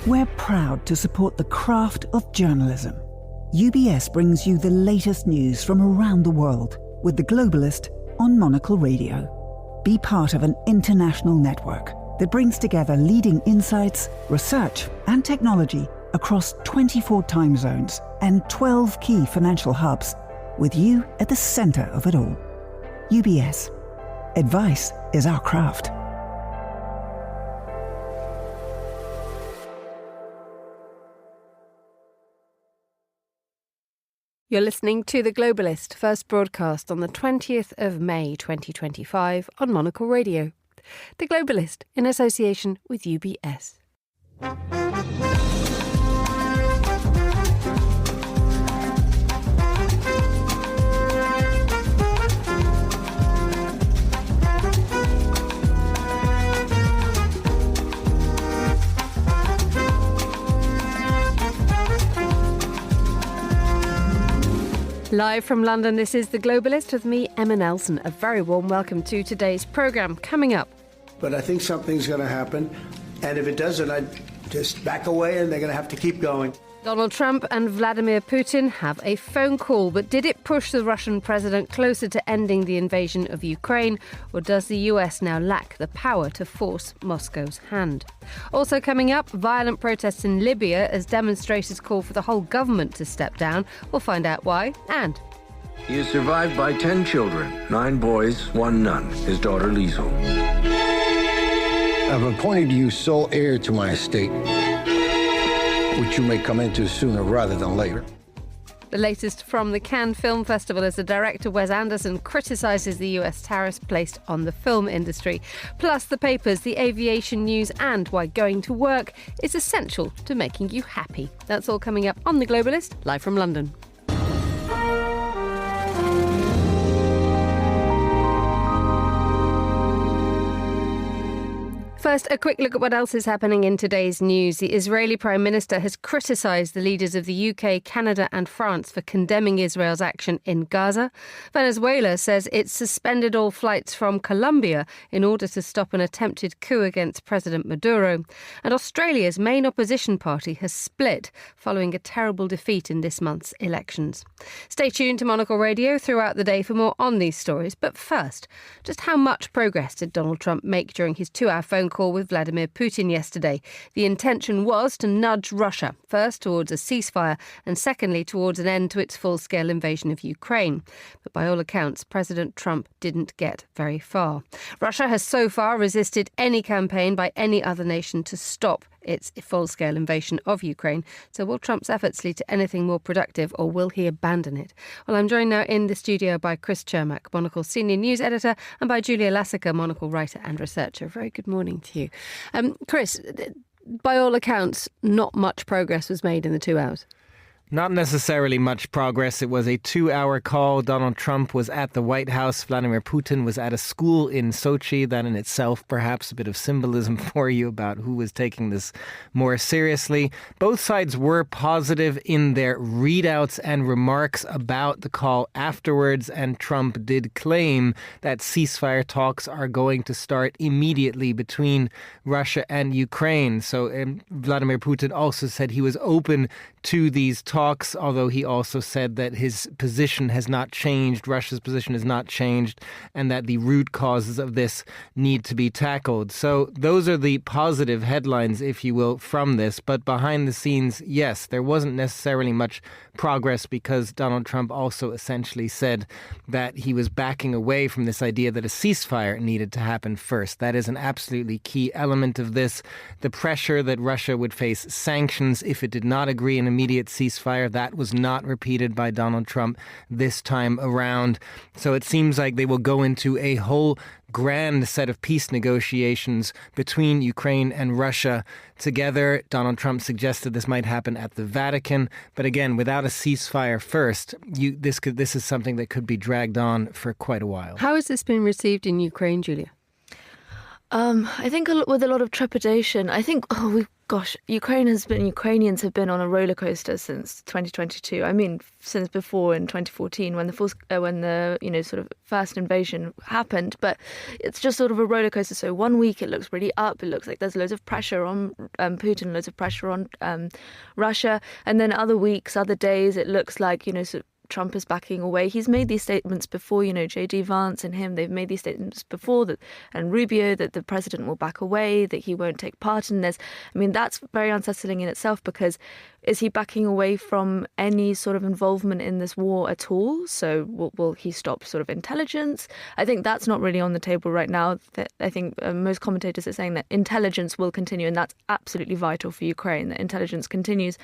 We're proud to support the craft of journalism. UBS brings you the latest news from around the world with The Globalist on Monocle Radio. Be part of an international network that brings together leading insights, research and technology across 24 time zones and 12 key financial hubs, with you at the center of it all. UBS. Advice is our craft. You're listening to The Globalist, first broadcast on the 20th of May 2025 on Monocle Radio. The Globalist in association with UBS. Live from London, this is The Globalist with me, Emma Nelson. A very warm welcome to today's programme. Coming up. But I think something's going to happen. And if it doesn't, I'd just back away and they're going to have to keep going. Donald Trump and Vladimir Putin have a phone call, but did it push the Russian president closer to ending the invasion of Ukraine, or does the US now lack the power to force Moscow's hand? Also coming up, violent protests in Libya as demonstrators call for the whole government to step down. We'll find out why. And he is survived by 10 children, 9 boys, 1 nun, his daughter Liesl. I've appointed you sole heir to my estate, which you may come into sooner rather than later. The latest from the Cannes Film Festival as the director Wes Anderson criticises the US tariffs placed on the film industry. Plus the papers, the aviation news and why going to work is essential to making you happy. That's all coming up on The Globalist, live from London. First, a quick look at what else is happening in today's news. The Israeli Prime Minister has criticised the leaders of the UK, Canada and France for condemning Israel's action in Gaza. Venezuela says it's suspended all flights from Colombia in order to stop an attempted coup against President Maduro. And Australia's main opposition party has split following a terrible defeat in this month's elections. Stay tuned to Monocle Radio throughout the day for more on these stories. But first, just how much progress did Donald Trump make during his 2-hour phone call with Vladimir Putin yesterday? The intention was to nudge Russia, first towards a ceasefire and secondly towards an end to its full-scale invasion of Ukraine. But by all accounts, President Trump didn't get very far. Russia has so far resisted any campaign by any other nation to stop its full-scale invasion of Ukraine. So will Trump's efforts lead to anything more productive, or will he abandon it? Well, I'm joined now in the studio by Chris Chermak, Monocle senior news editor, and by Julia Lassica, Monocle writer and researcher. Very good morning to you. Chris, by all accounts, not much progress was made in the 2 hours. Not necessarily much progress. It was a 2-hour call. Donald Trump was at the White House. Vladimir Putin was at a school in Sochi. That in itself, perhaps a bit of symbolism for you about who was taking this more seriously. Both sides were positive in their readouts and remarks about the call afterwards. And Trump did claim that ceasefire talks are going to start immediately between Russia and Ukraine. So Vladimir Putin also said he was open to these talks, although he also said that his position has not changed, Russia's position has not changed, and that the root causes of this need to be tackled. So those are the positive headlines, if you will, from this. But behind the scenes, yes, there wasn't necessarily much progress because Donald Trump also essentially said that he was backing away from this idea that a ceasefire needed to happen first. That is an absolutely key element of this. The pressure that Russia would face sanctions if it did not agree an immediate ceasefire, that was not repeated by Donald Trump this time around. So it seems like they will go into a whole grand set of peace negotiations between Ukraine and Russia together. Donald Trump suggested this might happen at the Vatican. But again, without a ceasefire first, this is something that could be dragged on for quite a while. How has this been received in Ukraine, Julia? I think with a lot of trepidation. I think Ukrainians have been on a roller coaster since 2022. I mean, since before in 2014 when the sort of first invasion happened. But it's just sort of a roller coaster. So one week it looks really up. It looks like there's loads of pressure on Putin, loads of pressure on Russia. And then other weeks, other days, it looks like, sort of Trump is backing away. He's made these statements before, J.D. Vance and him, they've made these statements before, and Rubio, that the president will back away, that he won't take part in this. I mean, that's very unsettling in itself, because is he backing away from any sort of involvement in this war at all? So will he stop sort of intelligence? I think that's not really on the table right now. I think most commentators are saying that intelligence will continue, and that's absolutely vital for Ukraine, that intelligence continues.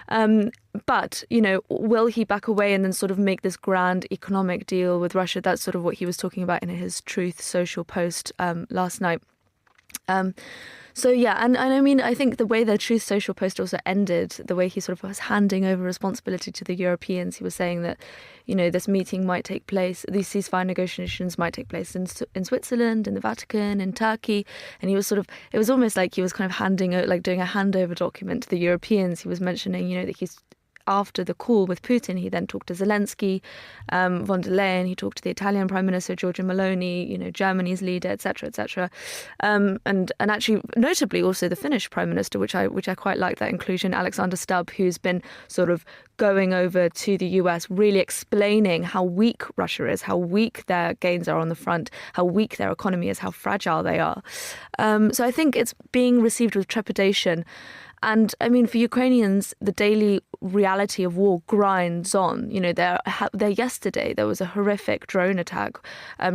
But, will he back away and then sort of make this grand economic deal with Russia? That's sort of what he was talking about in his Truth Social post last night. So, yeah, and I mean, I think the way the Truth Social post also ended, the way he sort of was handing over responsibility to the Europeans, he was saying that, this meeting might take place, these ceasefire negotiations might take place in Switzerland, in the Vatican, in Turkey. And he was sort of, it was almost like he was kind of doing a handover document to the Europeans. He was mentioning, that he's, after the call with Putin, he then talked to Zelensky, von der Leyen, he talked to the Italian Prime Minister, Giorgia Meloni, Germany's leader, etc., etc. And actually, notably also the Finnish Prime Minister, which I quite like that inclusion, Alexander Stubb, who's been sort of going over to the US, really explaining how weak Russia is, how weak their gains are on the front, how weak their economy is, how fragile they are. So I think it's being received with trepidation. And I mean, for Ukrainians, the daily reality of war grinds on. There yesterday, there was a horrific drone attack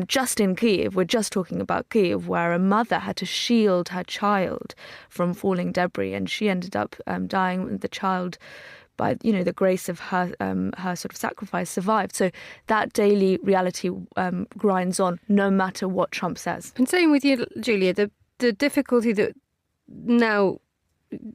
just in Kyiv. We're just talking about Kyiv, where a mother had to shield her child from falling debris, and she ended up dying. The child, by the grace of her sort of sacrifice, survived. So that daily reality grinds on, no matter what Trump says. And same with you, Julia. The difficulty that now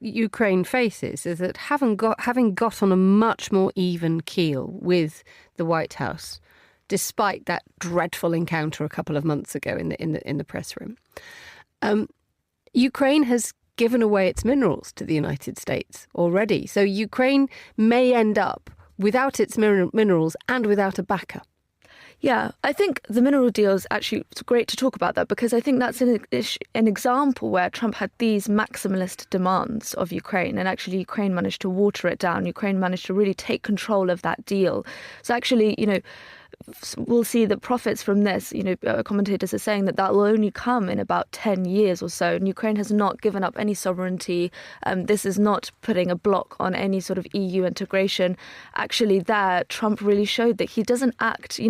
Ukraine faces is that having got on a much more even keel with the White House, despite that dreadful encounter a couple of months ago in the press room, Ukraine has given away its minerals to the United States already. So Ukraine may end up without its minerals and without a backer. Yeah, I think the mineral deal is actually great to talk about that, because I think that's an example where Trump had these maximalist demands of Ukraine, and actually Ukraine managed to water it down. Ukraine managed to really take control of that deal. So actually, we'll see the profits from this. Commentators are saying that will only come in about 10 years or so. And Ukraine has not given up any sovereignty. This is not putting a block on any sort of EU integration. Actually, Trump really showed that he doesn't act.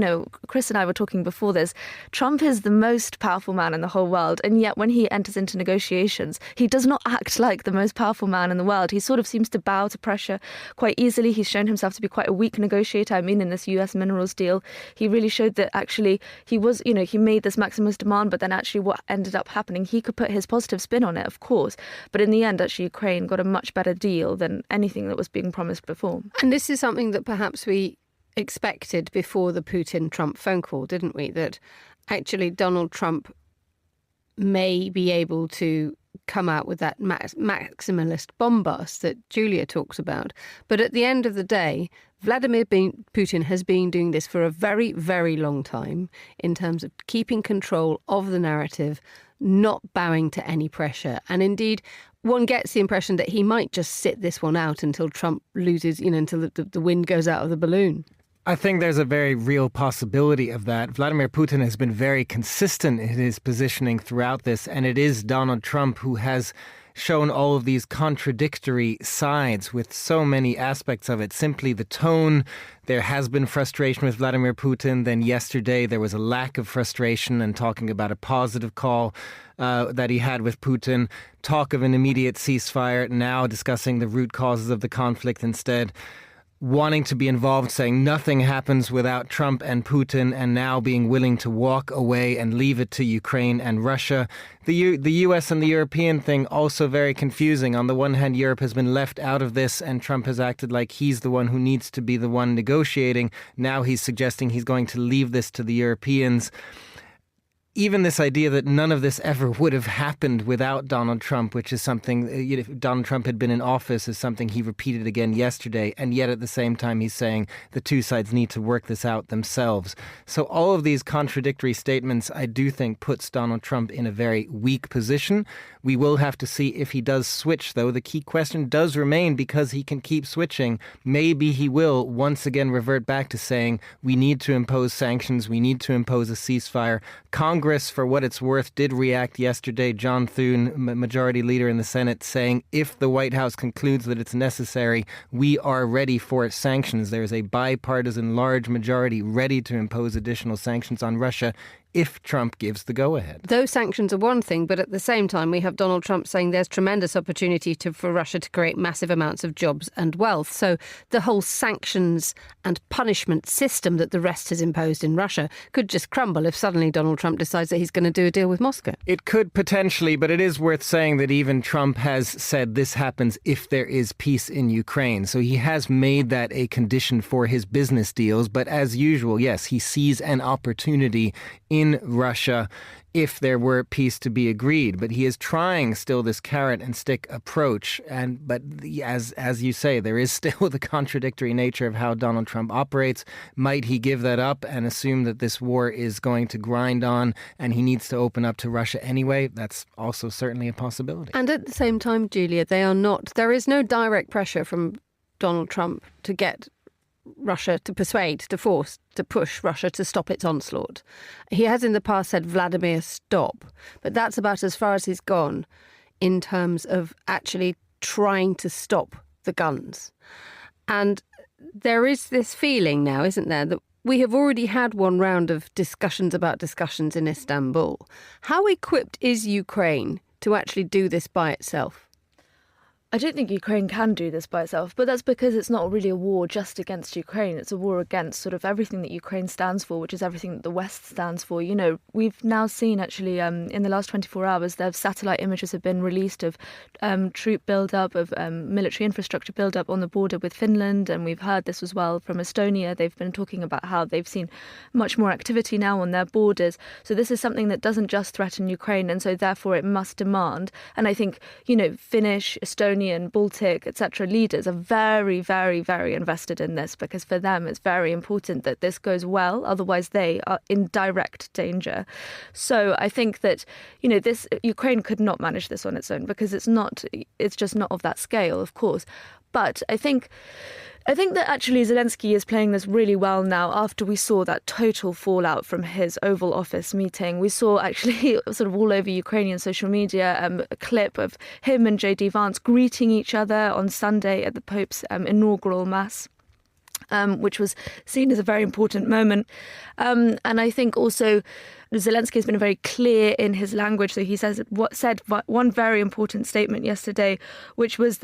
Chris and I were talking before this. Trump is the most powerful man in the whole world. And yet when he enters into negotiations, he does not act like the most powerful man in the world. He sort of seems to bow to pressure quite easily. He's shown himself to be quite a weak negotiator. I mean, in this US minerals deal, he really showed that actually he was, he made this maximalist demand, but then actually what ended up happening, he could put his positive spin on it, of course. But in the end, actually, Ukraine got a much better deal than anything that was being promised before. And this is something that perhaps we expected before the Putin-Trump phone call, didn't we? That actually Donald Trump may be able to come out with that maximalist bombast that Julia talks about. But at the end of the day, Vladimir Putin has been doing this for a very, very long time in terms of keeping control of the narrative, not bowing to any pressure. And indeed, one gets the impression that he might just sit this one out until Trump loses, until the wind goes out of the balloon. I think there's a very real possibility of that. Vladimir Putin has been very consistent in his positioning throughout this, and it is Donald Trump who has shown all of these contradictory sides with so many aspects of it. Simply the tone. There has been frustration with Vladimir Putin. Then yesterday there was a lack of frustration and talking about a positive call that he had with Putin. Talk of an immediate ceasefire, now discussing the root causes of the conflict instead. Wanting to be involved, saying nothing happens without Trump and Putin, and now being willing to walk away and leave it to Ukraine and Russia. The US and the European thing also very confusing. On the one hand, Europe has been left out of this, and Trump has acted like he's the one who needs to be the one negotiating. Now he's suggesting he's going to leave this to the Europeans. even this idea that none of this ever would have happened without Donald Trump, which is something, if Donald Trump had been in office, is something he repeated again yesterday. And yet at the same time, he's saying the two sides need to work this out themselves. So all of these contradictory statements, I do think, puts Donald Trump in a very weak position. We will have to see if he does switch, though. The key question does remain, because he can keep switching. Maybe he will once again revert back to saying we need to impose sanctions, we need to impose a ceasefire. Congress, for what it's worth, did react yesterday. John Thune, majority leader in the Senate, saying if the White House concludes that it's necessary, we are ready for sanctions. There's a bipartisan large majority ready to impose additional sanctions on Russia if Trump gives the go-ahead. Those sanctions are one thing, but at the same time, we have Donald Trump saying there's tremendous opportunity for Russia to create massive amounts of jobs and wealth. So the whole sanctions and punishment system that the West has imposed in Russia could just crumble if suddenly Donald Trump decides that he's going to do a deal with Moscow. It could potentially, but it is worth saying that even Trump has said this happens if there is peace in Ukraine. So he has made that a condition for his business deals. But as usual, yes, he sees an opportunity in Russia if there were peace to be agreed. But he is trying still this carrot and stick approach. But as you say, there is still the contradictory nature of how Donald Trump operates. Might he give that up and assume that this war is going to grind on and he needs to open up to Russia anyway? That's also certainly a possibility. And at the same time, Julia, there is no direct pressure from Donald Trump to get Russia to persuade, to force, to push Russia to stop its onslaught. He has in the past said, Vladimir, stop. But that's about as far as he's gone in terms of actually trying to stop the guns. And there is this feeling now, isn't there, that we have already had one round of discussions in Istanbul. How equipped is Ukraine to actually do this by itself? I don't think Ukraine can do this by itself, but that's because it's not really a war just against Ukraine. It's a war against sort of everything that Ukraine stands for, which is everything that the West stands for. You know, we've now seen actually in the last 24 hours, there satellite images have been released of troop build-up, of military infrastructure build-up on the border with Finland. And we've heard this as well from Estonia. They've been talking about how they've seen much more activity now on their borders. So this is something that doesn't just threaten Ukraine. And so therefore it must demand. And I think, you know, Finnish, Estonian, Baltic, etc. leaders are very, very, very invested in this, because for them it's very important that this goes well. Otherwise, they are in direct danger. So I think that, you know, this Ukraine could not manage this on its own, because it's just not of that scale, of course. But I think that actually Zelensky is playing this really well now after we saw that total fallout from his Oval Office meeting. We saw actually sort of all over Ukrainian social media a clip of him and J.D. Vance greeting each other on Sunday at the Pope's inaugural Mass. Which was seen as a very important moment. And I think also Zelensky has been very clear in his language. So he said one very important statement yesterday, which was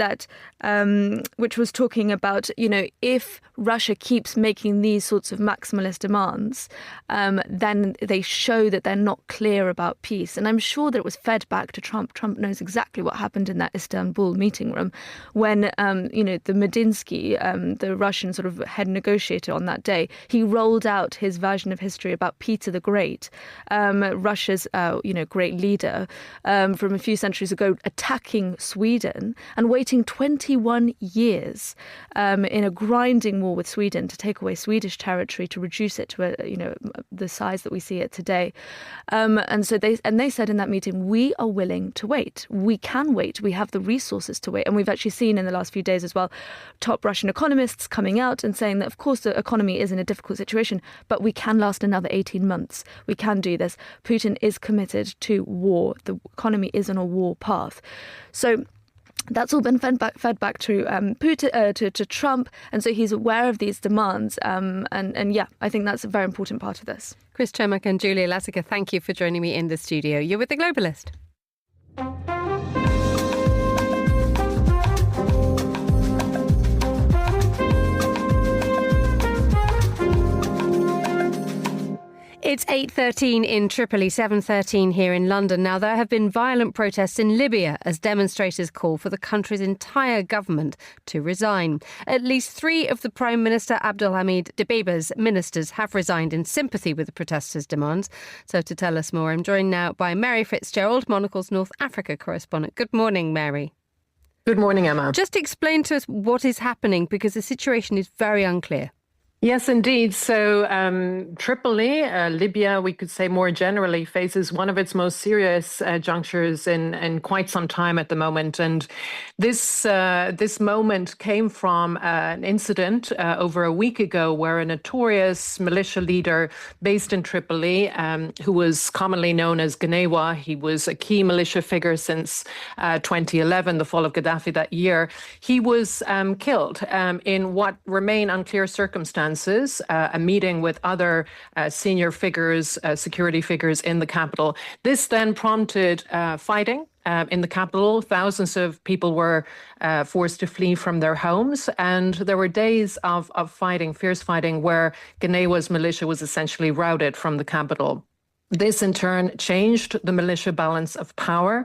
talking about, you know, if Russia keeps making these sorts of maximalist demands, then they show that they're not clear about peace. And I'm sure that it was fed back to Trump. Trump knows exactly what happened in that Istanbul meeting room when, you know, the Medinsky, the Russian sort of head negotiator on that day, he rolled out his version of history about Peter the Great, Russia's, great leader from a few centuries ago, attacking Sweden and waiting 21 years in a grinding war with Sweden to take away Swedish territory, to reduce it to the size that we see it today. And so they said in that meeting, we are willing to wait. We can wait. We have the resources to wait. And we've actually seen in the last few days as well, top Russian economists coming out and saying that, of course, the economy is in a difficult situation, but we can last another 18 months. We can do this. Putin is committed to war. The economy is on a war path. So that's all been fed back to Putin, to Trump, and so he's aware of these demands. And I think that's a very important part of this. Chris Cermak and Julia Lassica, thank you for joining me in the studio. You're with The Globalist. It's 8:13 in Tripoli, 7:13 here in London. Now, there have been violent protests in Libya as demonstrators call for the country's entire government to resign. At least 3 of the Prime Minister Abdelhamid Dbeba's ministers have resigned in sympathy with the protesters' demands. So to tell us more, I'm joined now by Mary Fitzgerald, Monocle's North Africa correspondent. Good morning, Mary. Good morning, Emma. Just explain to us what is happening, because the situation is very unclear. Yes, indeed. So Tripoli, Libya, we could say more generally, faces one of its most serious junctures in quite some time at the moment. And this moment came from an incident over a week ago where a notorious militia leader based in Tripoli, who was commonly known as Gnewa, he was a key militia figure since 2011, the fall of Gaddafi that year, he was killed in what remain unclear circumstances. A meeting with other senior figures, security figures in the capital. This then prompted fighting in the capital. Thousands of people were forced to flee from their homes, and there were days of fighting, fierce fighting, where Gnewa's militia was essentially routed from the capital. This, in turn, changed the militia balance of power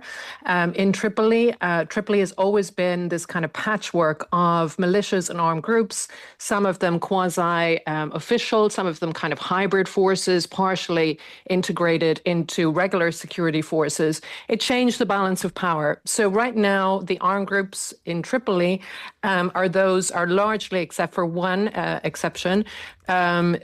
in Tripoli. Tripoli has always been this kind of patchwork of militias and armed groups, some of them quasi-official, some of them kind of hybrid forces, partially integrated into regular security forces. It changed the balance of power. So right now, the armed groups in Tripoli are largely, except for one exception,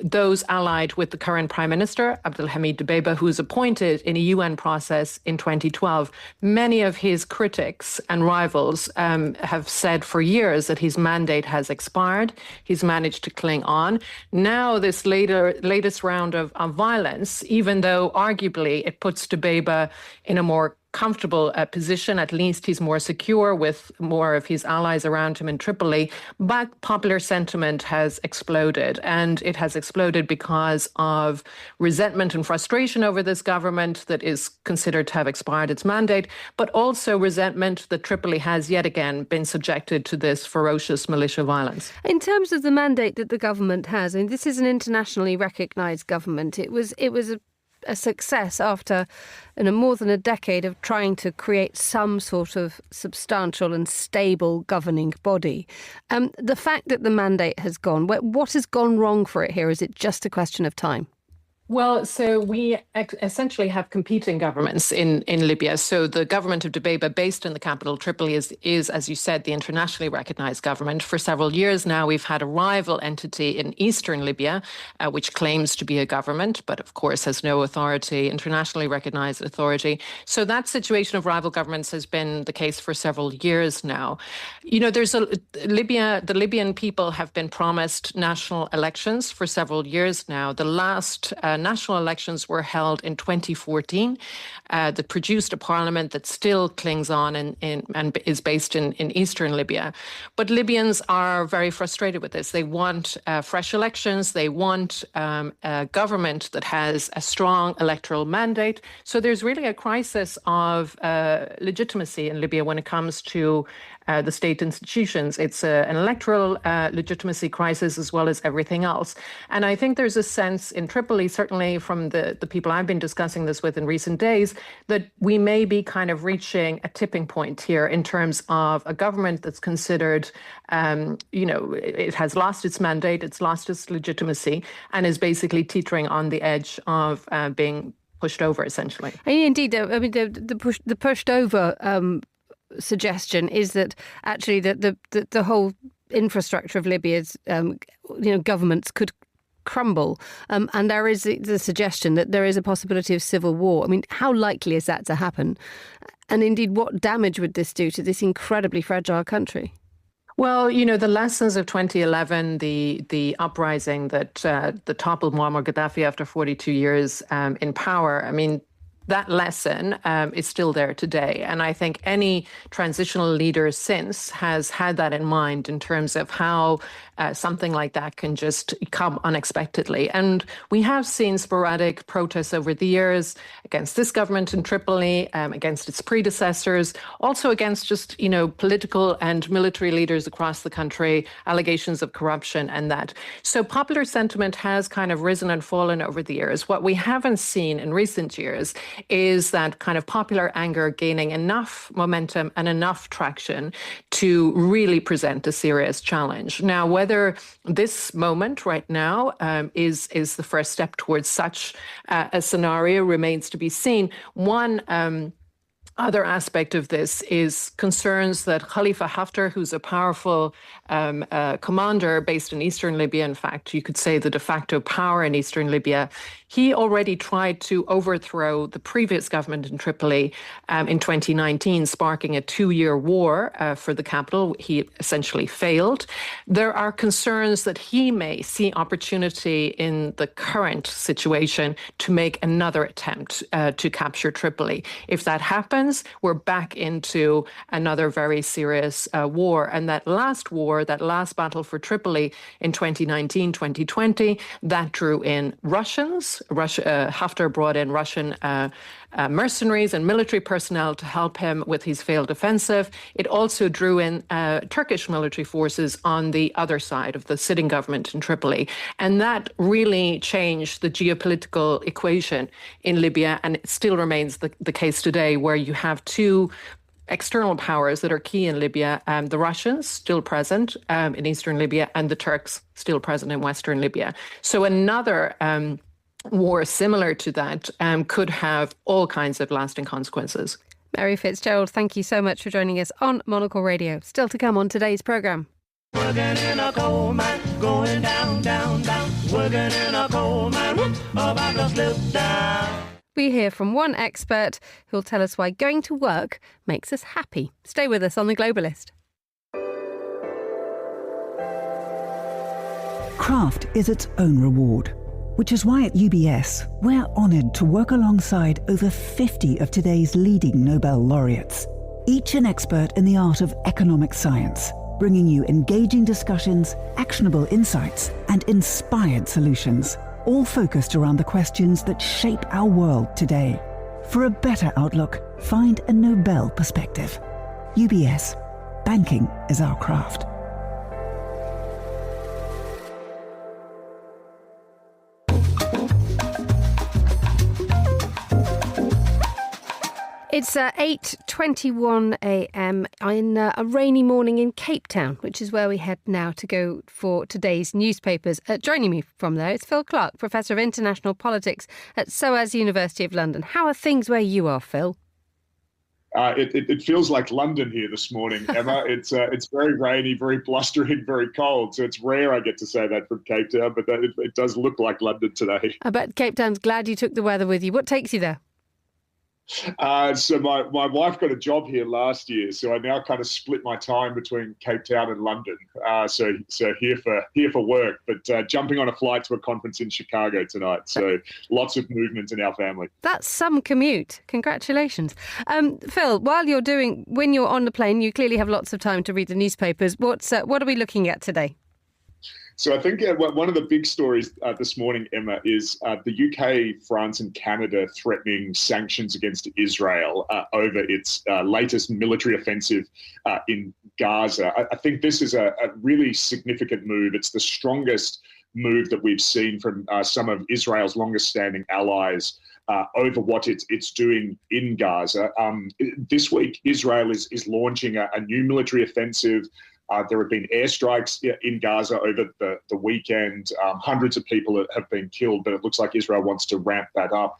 those allied with the current Prime Minister, Abdelhamid Dbeiba, who was appointed in a UN process in 2012. Many of his critics and rivals have said for years that his mandate has expired. He's managed to cling on. Now, this latest round of violence, even though arguably it puts Dbeiba in a more comfortable position, at least he's more secure with more of his allies around him in Tripoli, but popular sentiment has exploded, and it has exploded because of resentment and frustration over this government that is considered to have expired its mandate, but also resentment that Tripoli has yet again been subjected to this ferocious militia violence. In terms of the mandate that the government has, and this is an internationally recognised government, it was a success after more than a decade of trying to create some sort of substantial and stable governing body. The fact that the mandate has gone, what has gone wrong for it here? Is it just a question of time? Well, so we essentially have competing governments in Libya. So the government of Dbeiba, based in the capital, Tripoli, is, as you said, the internationally recognized government. For several years now, we've had a rival entity in eastern Libya, which claims to be a government, but of course has no authority, internationally recognized authority. So that situation of rival governments has been the case for several years now. You know, the Libyan people have been promised national elections for several years now. The last national elections were held in 2014 that produced a parliament that still clings on and is based in eastern Libya. But Libyans are very frustrated with this. They want fresh elections. They want a government that has a strong electoral mandate. So there's really a crisis of legitimacy in Libya when it comes to the state institutions. It's an electoral legitimacy crisis as well as everything else. And I think there's a sense in Tripoli, certainly from the people I've been discussing this with in recent days, that we may be kind of reaching a tipping point here in terms of a government that's considered, it has lost its mandate, it's lost its legitimacy, and is basically teetering on the edge of being pushed over, essentially. Indeed, I mean, the pushed over suggestion is that actually the whole infrastructure of Libya's governments could crumble, and there is the suggestion that there is a possibility of civil war. I mean, how likely is that to happen? And indeed, what damage would this do to this incredibly fragile country? Well, the lessons of 2011, the uprising that toppled Muammar Gaddafi after 42 years in power, I mean, that lesson is still there today. And I think any transitional leader since has had that in mind in terms of how something like that can just come unexpectedly. And we have seen sporadic protests over the years against this government in Tripoli, against its predecessors, also against just, political and military leaders across the country, allegations of corruption and that. So popular sentiment has kind of risen and fallen over the years. What we haven't seen in recent years is that kind of popular anger gaining enough momentum and enough traction to really present a serious challenge. Now, whether this moment right now is the first step towards such a scenario remains to be seen. One other aspect of this is concerns that Khalifa Haftar, who's a powerful commander based in eastern Libya, in fact, you could say the de facto power in eastern Libya, he already tried to overthrow the previous government in Tripoli in 2019, sparking a 2-year war for the capital. He essentially failed. There are concerns that he may see opportunity in the current situation to make another attempt to capture Tripoli. If that happens, we're back into another very serious war. And that last war, that last battle for Tripoli in 2019, 2020, that drew in Russians. Haftar brought in Russian mercenaries and military personnel to help him with his failed offensive. It also drew in Turkish military forces on the other side of the sitting government in Tripoli. And that really changed the geopolitical equation in Libya, and it still remains the case today, where you have two external powers that are key in Libya, the Russians still present in eastern Libya, and the Turks still present in western Libya. So another war similar to that could have all kinds of lasting consequences. Mary Fitzgerald, thank you so much for joining us on Monocle Radio. Still to come on today's programme. Working in a coal mine, going down, down, down. Working in a coal mine, whoop, about to slip down. We hear from one expert who'll tell us why going to work makes us happy. Stay with us on The Globalist. Craft is its own reward, which is why at UBS we're honoured to work alongside over 50 of today's leading Nobel laureates, each an expert in the art of economic science, bringing you engaging discussions, actionable insights, and inspired solutions, all focused around the questions that shape our world today. For a better outlook, find a Nobel perspective. UBS. Banking is our craft. It's 8:21 a.m. on a rainy morning in Cape Town, which is where we head now to go for today's newspapers. Joining me from there is Phil Clark, Professor of International Politics at SOAS University of London. How are things where you are, Phil? It feels like London here this morning, Emma. It's very rainy, very blustering, very cold. So it's rare I get to say that from Cape Town, but it does look like London today. I bet Cape Town's glad you took the weather with you. What takes you there? So my wife got a job here last year, so I now kind of split my time between Cape Town and London. So here for work, but jumping on a flight to a conference in Chicago tonight. So lots of movement in our family. That's some commute. Congratulations, Phil. When you're on the plane, you clearly have lots of time to read the newspapers. What are we looking at today? So I think one of the big stories this morning, Emma, is the UK, France and Canada threatening sanctions against Israel over its latest military offensive in Gaza. I think this is a really significant move. It's the strongest move that we've seen from some of Israel's longest-standing allies over what it's doing in Gaza. This week, Israel is launching a new military offensive. There have been airstrikes in Gaza over the weekend. Hundreds of people have been killed, but it looks like Israel wants to ramp that up.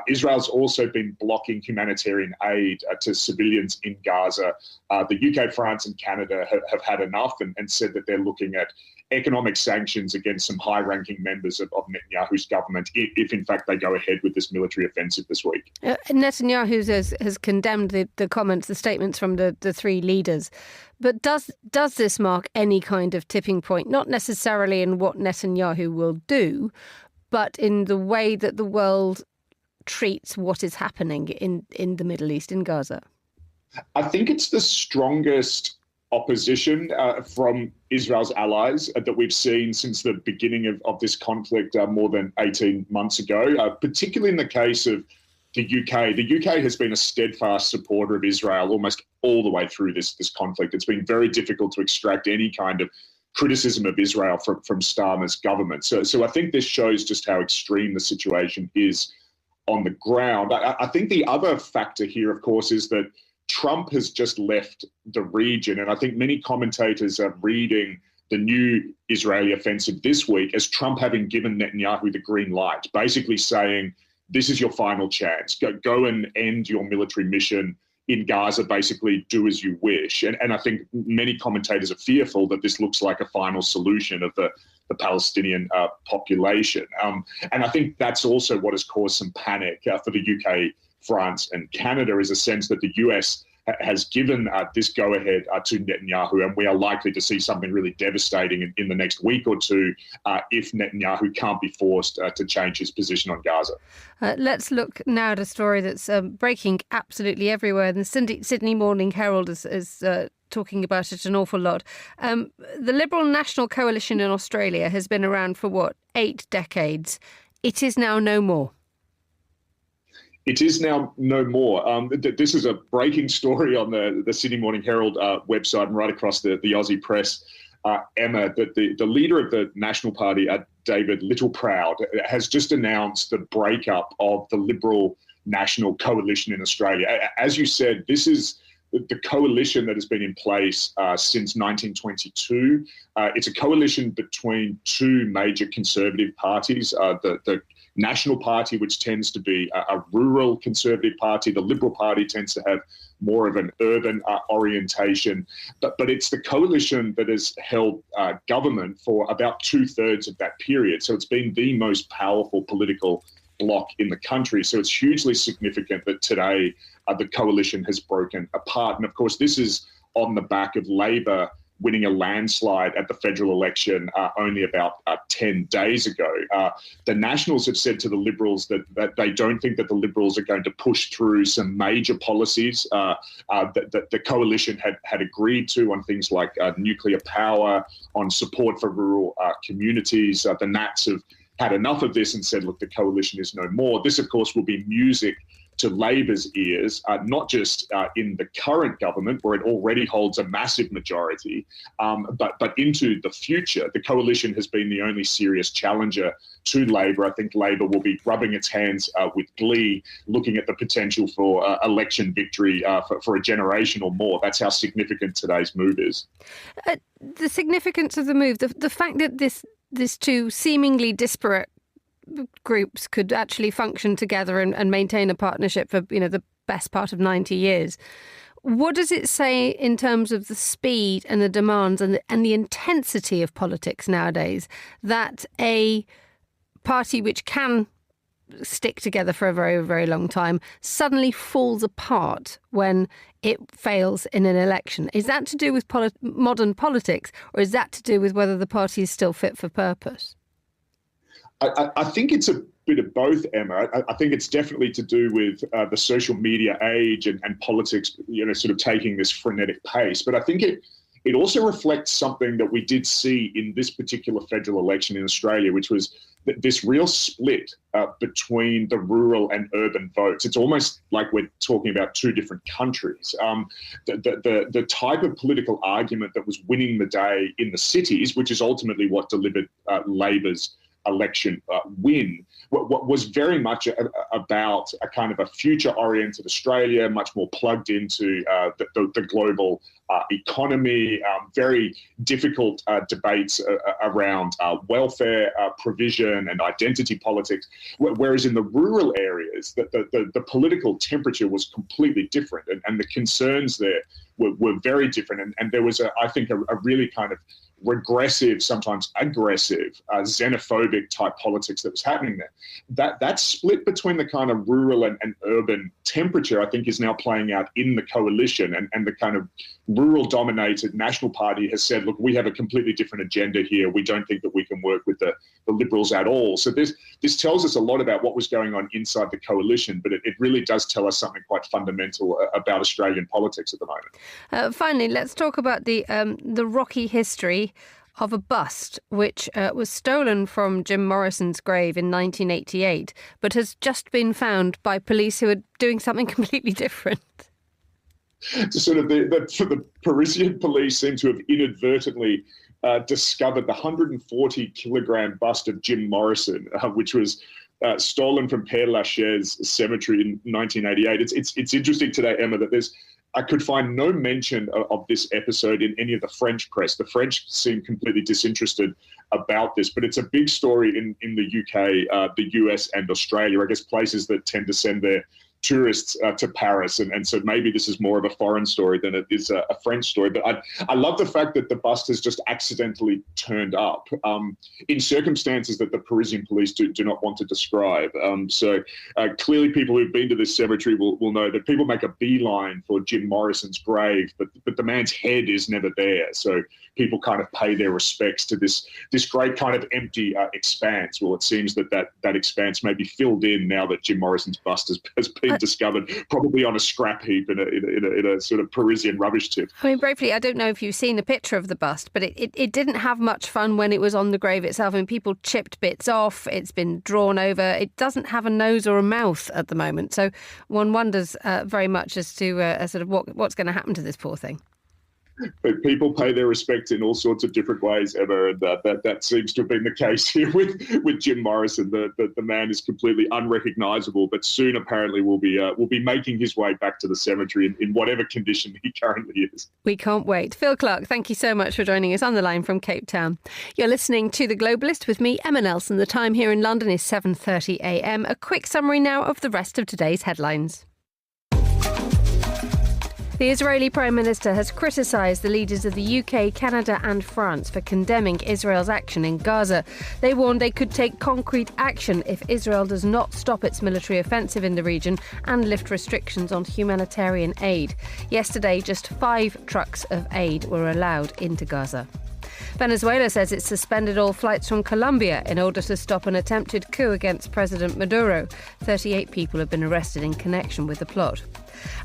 Israel's also been blocking humanitarian aid to civilians in Gaza. The UK, France and Canada have had enough and said that they're looking at economic sanctions against some high-ranking members of Netanyahu's government if in fact they go ahead with this military offensive this week. Netanyahu has condemned the statements from the three leaders. But does this mark any kind of tipping point, not necessarily in what Netanyahu will do, but in the way that the world treats what is happening in the Middle East, in Gaza? I think it's the strongest opposition from Israel's allies that we've seen since the beginning of this conflict more than 18 months ago, particularly in the case of the UK. The UK has been a steadfast supporter of Israel almost all the way through this conflict. It's been very difficult to extract any kind of criticism of Israel from Starmer's government. So I think this shows just how extreme the situation is on the ground. I think the other factor here, of course, is that Trump has just left the region, and I think many commentators are reading the new Israeli offensive this week as Trump having given Netanyahu the green light, basically saying, this is your final chance. Go and end your military mission in Gaza, basically do as you wish. And I think many commentators are fearful that this looks like a final solution of the Palestinian population. And I think that's also what has caused some panic for the UK, France and Canada, is a sense that the US has given this go-ahead to Netanyahu, and we are likely to see something really devastating in the next week or two if Netanyahu can't be forced to change his position on Gaza. Let's look now at a story that's breaking absolutely everywhere. The Sydney Morning Herald is talking about it an awful lot. The Liberal National Coalition in Australia has been around for, 8 decades. It is now no more. It is now no more. This is a breaking story on the Sydney Morning Herald website and right across the Aussie press, Emma, that the leader of the National Party, David Littleproud, has just announced the breakup of the Liberal National Coalition in Australia. As you said, this is the coalition that has been in place since 1922. It's a coalition between two major conservative parties, the National Party, which tends to be a rural conservative party. The Liberal Party tends to have more of an urban orientation. But it's the coalition that has held government for about 2/3 of that period. So it's been the most powerful political bloc in the country. So it's hugely significant that today the coalition has broken apart. And of course, this is on the back of Labor winning a landslide at the federal election only about 10 days ago. The Nationals have said to the Liberals that they don't think that the Liberals are going to push through some major policies that the coalition had agreed to on things like nuclear power, on support for rural communities. The Nats have had enough of this and said, look, the coalition is no more. This, of course, will be music to Labor's ears, not just in the current government, where it already holds a massive majority, but into the future. The coalition has been the only serious challenger to Labor. I think Labor will be rubbing its hands with glee, looking at the potential for election victory for a generation or more. That's how significant today's move is. The significance of the move, the fact that this two seemingly disparate groups could actually function together and maintain a partnership for the best part of 90 years. What does it say in terms of the speed and the demands and the intensity of politics nowadays that a party which can stick together for a very, very long time suddenly falls apart when it fails in an election? Is that to do with modern politics, or is that to do with whether the party is still fit for purpose? I think it's a bit of both, Emma. I think it's definitely to do with the social media age and politics, sort of taking this frenetic pace. But I think it also reflects something that we did see in this particular federal election in Australia, which was this real split between the rural and urban votes. It's almost like we're talking about two different countries. The type of political argument that was winning the day in the cities, which is ultimately what delivered Labor's election win, what was very much about a kind of a future-oriented Australia, much more plugged into the global economy, very difficult debates around welfare provision and identity politics, whereas in the rural areas, the political temperature was completely different, and the concerns there were very different. And there was, I think, a really kind of regressive, sometimes aggressive, xenophobic type politics that was happening there. That split between the kind of rural and urban temperature, I think, is now playing out in the coalition, and the kind of rural-dominated National Party has said, look, we have a completely different agenda here. We don't think that we can work with the Liberals at all. So this tells us a lot about what was going on inside the coalition, but it really does tell us something quite fundamental about Australian politics at the moment. Finally, let's talk about the rocky history of a bust which was stolen from Jim Morrison's grave in 1988, but has just been found by police who are doing something completely different. So sort of the Parisian police seem to have inadvertently discovered the 140-kilogram bust of Jim Morrison, which was stolen from Père Lachaise Cemetery in 1988. It's interesting today, Emma, that I could find no mention of this episode in any of the French press. The French seem completely disinterested about this, but it's a big story in the UK, the US and Australia, I guess places that tend to send their tourists to Paris, and so maybe this is more of a foreign story than it is a French story. But I love the fact that the bust has just accidentally turned up in circumstances that the Parisian police do not want to describe. So clearly people who've been to this cemetery will know that people make a beeline for Jim Morrison's grave, but the man's head is never there. So people kind of pay their respects to this great kind of empty expanse. Well, it seems that expanse may be filled in now that Jim Morrison's bust has been discovered, probably on a scrap heap in a sort of Parisian rubbish tip. I mean, briefly, I don't know if you've seen a picture of the bust, but it didn't have much fun when it was on the grave itself. I mean, people chipped bits off, it's been drawn over. It doesn't have a nose or a mouth at the moment. So one wonders very much as to sort of what's going to happen to this poor thing. But people pay their respects in all sorts of different ways, Emma, and that seems to have been the case here with Jim Morrison. The man is completely unrecognisable, but soon apparently will be making his way back to the cemetery in whatever condition he currently is. We can't wait. Phil Clark, thank you so much for joining us on the line from Cape Town. You're listening to The Globalist with me, Emma Nelson. The time here in London is 7:30 a.m. A quick summary now of the rest of today's headlines. The Israeli Prime Minister has criticised the leaders of the UK, Canada and France for condemning Israel's action in Gaza. They warned they could take concrete action if Israel does not stop its military offensive in the region and lift restrictions on humanitarian aid. Yesterday, just 5 trucks of aid were allowed into Gaza. Venezuela says it suspended all flights from Colombia in order to stop an attempted coup against President Maduro. 38 people have been arrested in connection with the plot.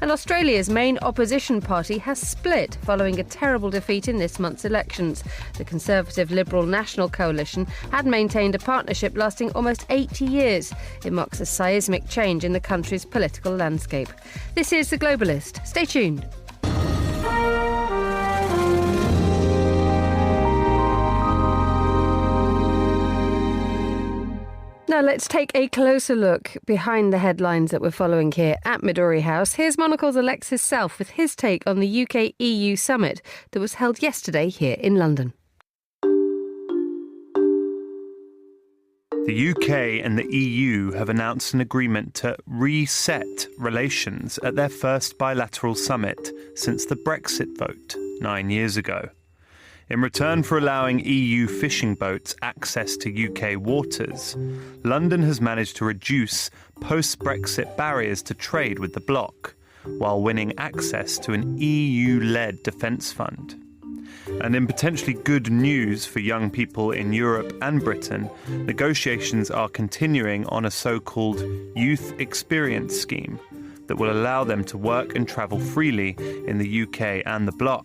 And Australia's main opposition party has split following a terrible defeat in this month's elections. The Conservative Liberal National Coalition had maintained a partnership lasting almost 80 years. It marks a seismic change in the country's political landscape. This is The Globalist. Stay tuned. Now let's take a closer look behind the headlines that we're following here at Midori House. Here's Monocle's Alexis Self with his take on the UK-EU summit that was held yesterday here in London. The UK and the EU have announced an agreement to reset relations at their first bilateral summit since the Brexit vote 9 years ago. In return for allowing EU fishing boats access to UK waters, London has managed to reduce post-Brexit barriers to trade with the bloc, while winning access to an EU-led defence fund. And in potentially good news for young people in Europe and Britain, negotiations are continuing on a so-called Youth Experience Scheme that will allow them to work and travel freely in the UK and the bloc.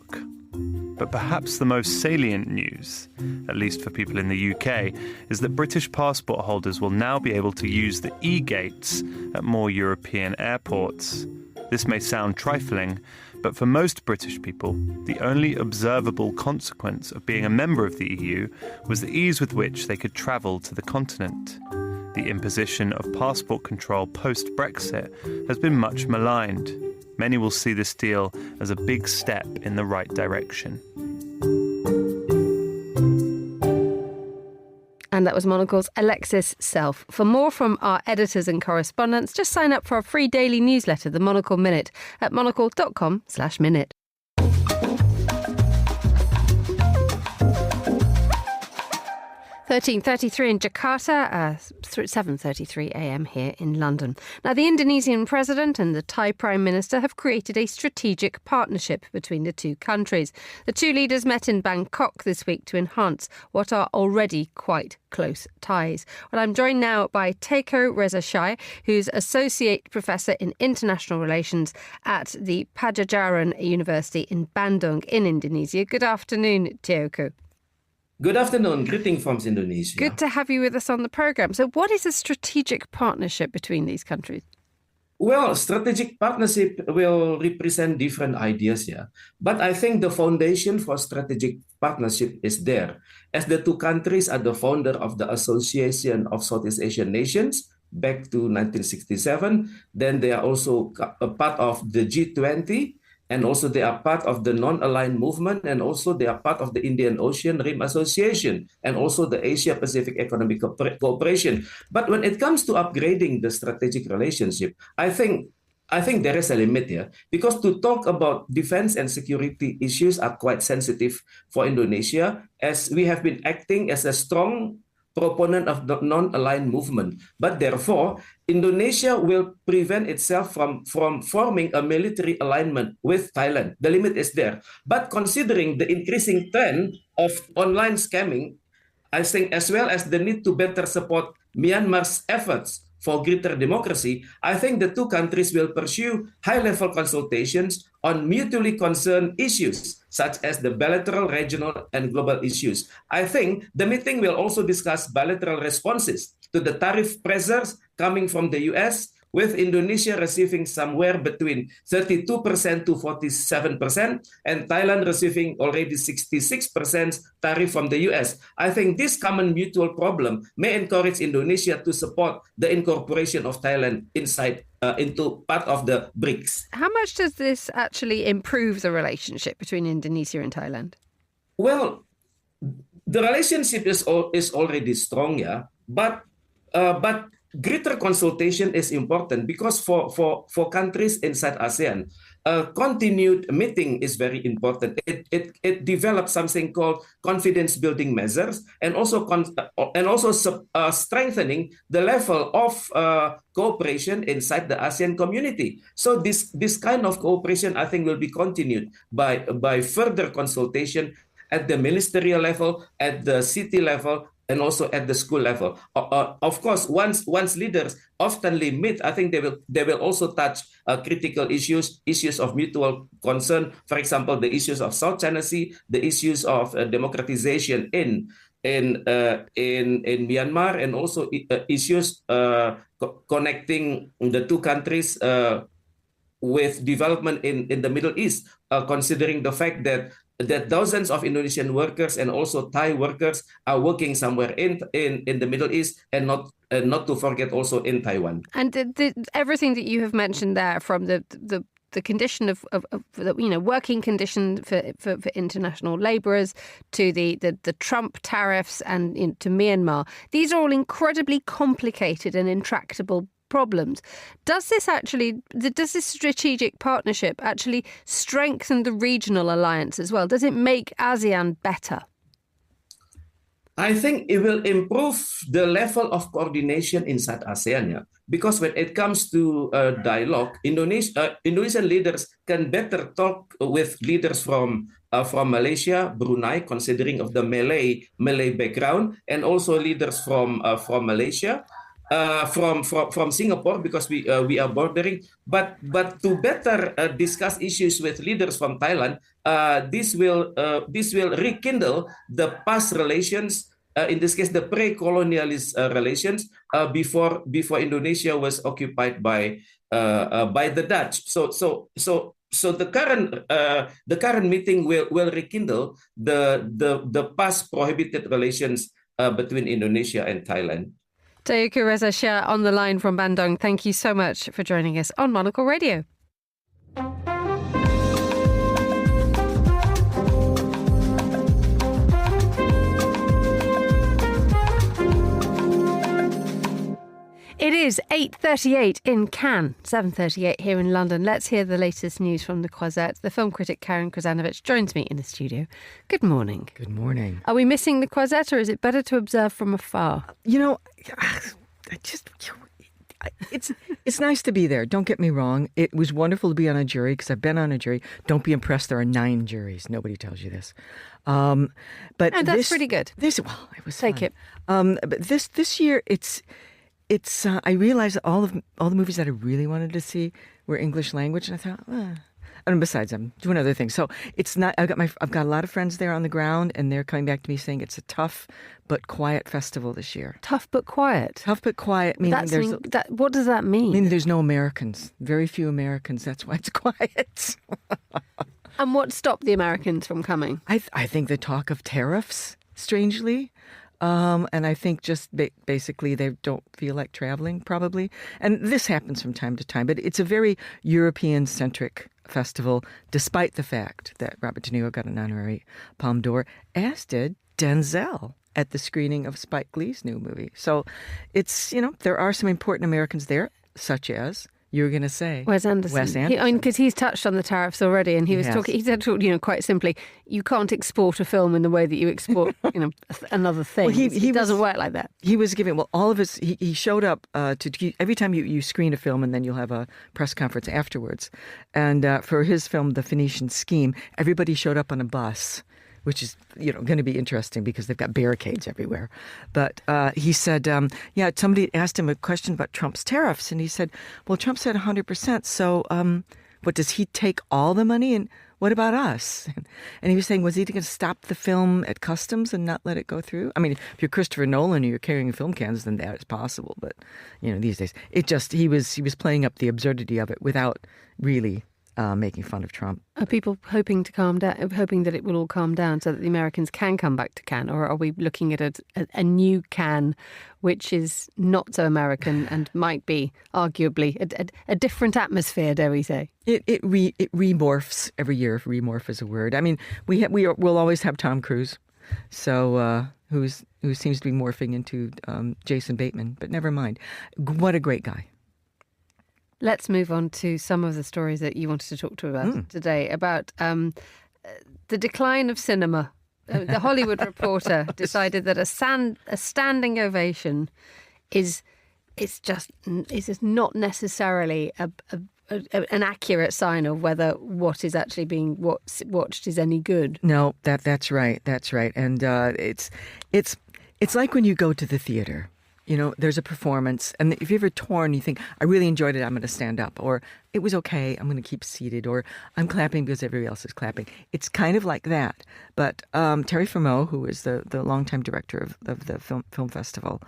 But perhaps the most salient news, at least for people in the UK, is that British passport holders will now be able to use the e-gates at more European airports. This may sound trifling, but for most British people, the only observable consequence of being a member of the EU was the ease with which they could travel to the continent. The imposition of passport control post-Brexit has been much maligned. Many will see this deal as a big step in the right direction. And that was Monocle's Alexis Self. For more from our editors and correspondents, just sign up for our free daily newsletter, The Monocle Minute, at monocle.com/minute. 13:33 in Jakarta, 7:33 a.m. here in London. Now, the Indonesian president and the Thai prime minister have created a strategic partnership between the two countries. The two leaders met in Bangkok this week to enhance what are already quite close ties. Well, I'm joined now by Teuku Reza Shah, who's Associate Professor in International Relations at the Pajajaran University in Bandung in Indonesia. Good afternoon, Teuku. Good afternoon. Greetings from Indonesia. Good to have you with us on the programme. So what is a strategic partnership between these countries? Well, strategic partnership will represent different ideas here. But I think the foundation for strategic partnership is there. As the two countries are the founder of the Association of Southeast Asian Nations back to 1967, then they are also a part of the G20, and also they are part of the non-aligned movement, and also they are part of the Indian Ocean Rim Association, and also the Asia-Pacific Economic Cooperation. But when it comes to upgrading the strategic relationship, I think there is a limit here, because to talk about defense and security issues are quite sensitive for Indonesia, as we have been acting as a strong proponent of the non-aligned movement. But therefore, Indonesia will prevent itself from forming a military alignment with Thailand. The limit is there. But considering the increasing trend of online scamming, I think as well as the need to better support Myanmar's efforts for greater democracy, I think the two countries will pursue high-level consultations on mutually concerned issues, such as the bilateral, regional, and global issues. I think the meeting will also discuss bilateral responses to the tariff pressures coming from the US, with Indonesia receiving somewhere between 32% to 47%, and Thailand receiving already 66% tariff from the US. I think this common mutual problem may encourage Indonesia to support the incorporation of Thailand into part of the BRICS. How much does this actually improve the relationship between Indonesia and Thailand? Well, the relationship is already strong, yeah, but greater consultation is important, because for countries inside ASEAN, continued meeting is very important. It develops something called confidence building measures, and also strengthening the level of cooperation inside the ASEAN community. So this kind of cooperation, I think, will be continued by further consultation at the ministerial level, at the city level, and also at the school level. Of course, once leaders oftenly meet, I think they will also touch critical issues of mutual concern. For example, the issues of South China Sea, the issues of democratization in Myanmar, and also issues connecting the two countries with development in the Middle East, considering the fact that dozens of Indonesian workers and also Thai workers are working somewhere in the Middle East, and not to forget also in Taiwan. And everything that you have mentioned there, from the condition of working condition for international labourers, to the Trump tariffs, and to Myanmar, these are all incredibly complicated and intractable problems. Does this strategic partnership actually strengthen the regional alliance as well? Does it make ASEAN better? I think it will improve the level of coordination inside ASEAN, yeah? Because when it comes to dialogue, Indonesian leaders can better talk with leaders from Malaysia, Brunei, considering of the Malay background, and also leaders from Malaysia. From Singapore, because we are bordering, but to better discuss issues with leaders from Thailand, this will rekindle the past relations. In this case, the pre-colonialist relations before Indonesia was occupied by the Dutch. So the current meeting will rekindle the past prohibited relations between Indonesia and Thailand. Teuku Reza Shah on the line from Bandung. Thank you so much for joining us on Monocle Radio. It is 8:38 in Cannes, 7:38 here in London. Let's hear the latest news from the Croisette. The film critic Karen Krasanovic joins me in the studio. Good morning. Good morning. Are we missing the Croisette, or is it better to observe from afar? It's nice to be there. Don't get me wrong. It was wonderful to be on a jury because I've been on a jury. Don't be impressed. There are 9 juries. Nobody tells you this. But that's pretty good. It was Take fun. it. But this year, it's. I realized that all the movies that I really wanted to see were English language, and I thought, and besides, I'm doing other things. So it's not. I've got a lot of friends there on the ground, and they're coming back to me saying it's a tough but quiet festival this year. Tough but quiet. Tough but quiet. Meaning what does that mean? Meaning there's no Americans. Very few Americans. That's why it's quiet. And what stopped the Americans from coming? I think the talk of tariffs, strangely. And I think just basically they don't feel like traveling, probably. And this happens from time to time, but it's a very European-centric festival, despite the fact that Robert De Niro got an honorary Palme d'Or, as did Denzel at the screening of Spike Lee's new movie. So it's, there are some important Americans there, such as... You were going to say Wes Anderson. Because he's touched on the tariffs already, and he said, quite simply, you can't export a film in the way that you export, another thing. Well, it doesn't work like that. He was giving, all of his, he showed up every time you screen a film, and then you'll have a press conference afterwards. And for his film, The Phoenician Scheme, everybody showed up on a bus, which is, going to be interesting because they've got barricades everywhere. But he said, somebody asked him a question about Trump's tariffs. And he said, well, Trump said 100%. So what, does he take all the money? And what about us? And he was saying, was he going to stop the film at customs and not let it go through? I mean, if you're Christopher Nolan and you're carrying film cans, then that is possible. But, these days, he was playing up the absurdity of it without really... making fun of Trump. Are people hoping to calm down, hoping that it will all calm down so that the Americans can come back to Cannes? Or are we looking at a new Cannes, which is not so American and might be arguably a different atmosphere, dare we say? It remorphs every year, if remorph is a word. I mean, we'll always have Tom Cruise, so who seems to be morphing into Jason Bateman, but never mind. What a great guy. Let's move on to some of the stories that you wanted to talk to about today, about the decline of cinema. The Hollywood Reporter decided that a standing ovation is just not necessarily an accurate sign of whether what is actually being watched is any good. No, that's right. And it's like when you go to the theater. There's a performance, and if you're ever torn, you think, I really enjoyed it, I'm going to stand up, or it was okay, I'm going to keep seated, or I'm clapping because everybody else is clapping. It's kind of like that. But Terry Fermot, who is the longtime director of the film festival,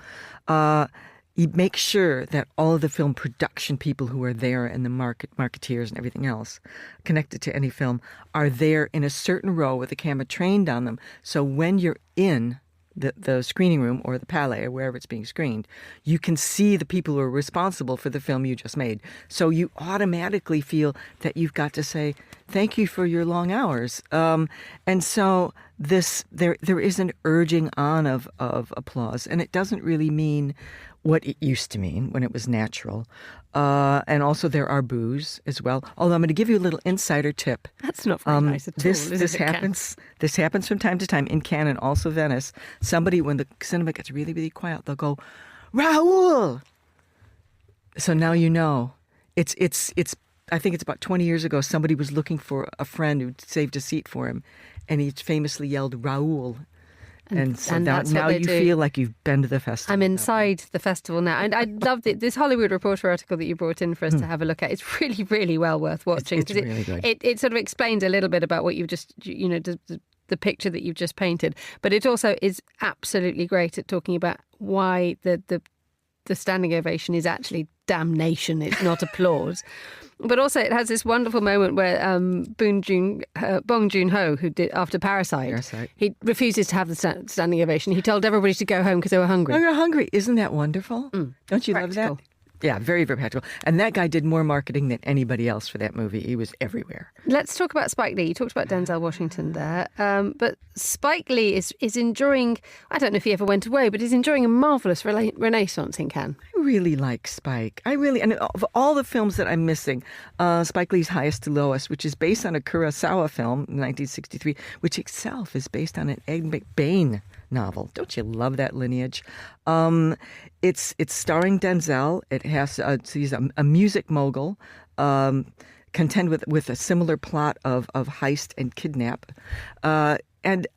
he makes sure that all of the film production people who are there and the marketeers and everything else connected to any film are there in a certain row with the camera trained on them. So when you're in the screening room or the palais or wherever it's being screened, you can see the people who are responsible for the film you just made. So you automatically feel that you've got to say, thank you for your long hours. And so there is an urging on of applause, and it doesn't really mean what it used to mean when it was natural. And also there are boos as well. Although I'm going to give you a little insider tip. That's not very nice at all. This happens from time to time in Cannes and also Venice. Somebody, when the cinema gets really, really quiet, they'll go, Raoul! So now you know. It's. I think it's about 20 years ago, somebody was looking for a friend who saved a seat for him, and he famously yelled, Raoul. And so now you feel like you've been to the festival. I'm inside the festival now. And I love this Hollywood Reporter article that you brought in for us to have a look at. It's really, really well worth watching. It's really good. It sort of explains a little bit about what you've just, the picture that you've just painted. But it also is absolutely great at talking about why the standing ovation is actually damnation. It's not applause. But also it has this wonderful moment where Bong Joon-ho, who did after Parasite, he refuses to have the standing ovation. He told everybody to go home because they were hungry. Oh, you're hungry. Isn't that wonderful? Don't you love that? Yeah, very, very practical. And that guy did more marketing than anybody else for that movie. He was everywhere. Let's talk about Spike Lee. You talked about Denzel Washington there. But Spike Lee is enjoying, I don't know if he ever went away, but he's enjoying a marvellous renaissance in Cannes. I really like Spike. And of all the films that I'm missing, Spike Lee's Highest to Lowest, which is based on a Kurosawa film, 1963, which itself is based on an Ed McBain novel. Don't you love that lineage? It's starring Denzel. It has he's a music mogul, contend with a similar plot of heist and kidnap, and.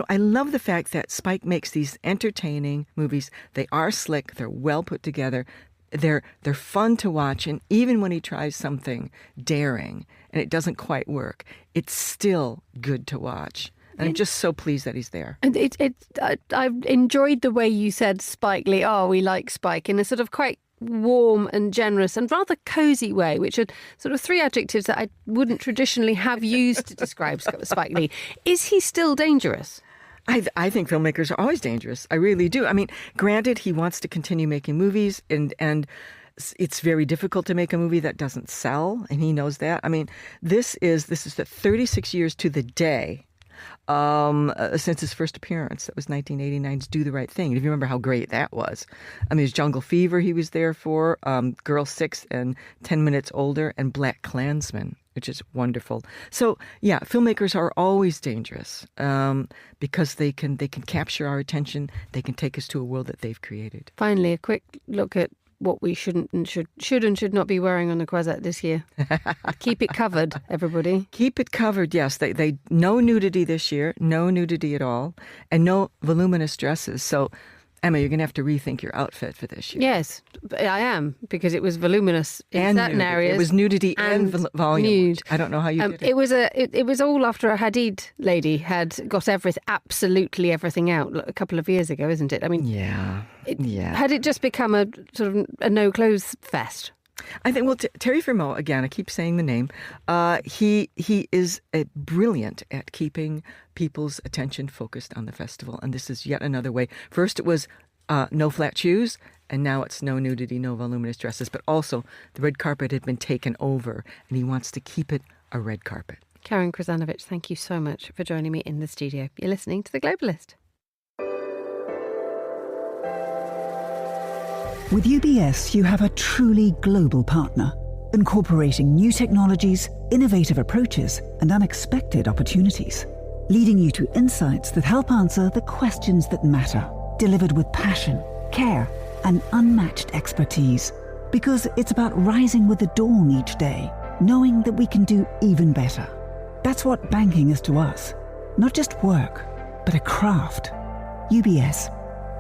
I love the fact that Spike makes these entertaining movies. They are slick. They're well put together. They're fun to watch. And even when he tries something daring and it doesn't quite work, it's still good to watch. And I'm just so pleased that he's there. And I've enjoyed the way you said Spike Lee. Oh, we like Spike in a sort of quite warm and generous and rather cosy way, which are sort of three adjectives that I wouldn't traditionally have used to describe Spike Lee. Is he still dangerous? I think filmmakers are always dangerous. I really do. I mean, granted, he wants to continue making movies, and it's very difficult to make a movie that doesn't sell, and he knows that. I mean, this is the 36 years to the day since his first appearance. That was 1989's Do the Right Thing. If you remember how great that was. I mean, there's Jungle Fever he was there for, Girl 6 and 10 Minutes Older, and Black Klansman, which is wonderful. So, yeah, filmmakers are always dangerous because they can capture our attention. They can take us to a world that they've created. Finally, a quick look at what we should not be wearing on the Croisette this year. Keep it covered, everybody. Keep it covered, yes. They no nudity this year, no nudity at all, and no voluminous dresses. So, Emma, you're going to have to rethink your outfit for this year. Yes, I am, because it was voluminous in certain areas. It was nudity and volume. Nude. I don't know how you did it. It was all after a Hadid lady had got absolutely everything out a couple of years ago, isn't it? I mean, yeah. Had it just become a sort of a no-clothes fest? I think, well, Terry Firmeau, again, I keep saying the name, he is brilliant at keeping people's attention focused on the festival. And this is yet another way. First it was no flat shoes, and now it's no nudity, no voluminous dresses. But also the red carpet had been taken over, and he wants to keep it a red carpet. Karen Krasanovic, thank you so much for joining me in the studio. You're listening to The Globalist. With UBS, you have a truly global partner, incorporating new technologies, innovative approaches, and unexpected opportunities, leading you to insights that help answer the questions that matter, delivered with passion, care, and unmatched expertise. Because it's about rising with the dawn each day, knowing that we can do even better. That's what banking is to us. Not just work, but a craft. UBS.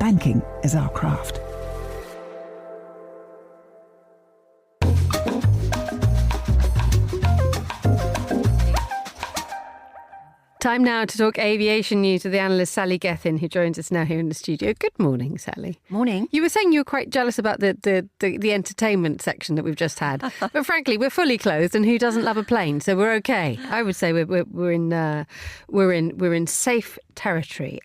Banking is our craft. Time now to talk aviation news with the analyst Sally Gethin, who joins us now here in the studio. Good morning, Sally. Morning. You were saying you were quite jealous about the entertainment section that we've just had, but frankly, we're fully clothed, and who doesn't love a plane? So we're okay. I would say we're in safe territory.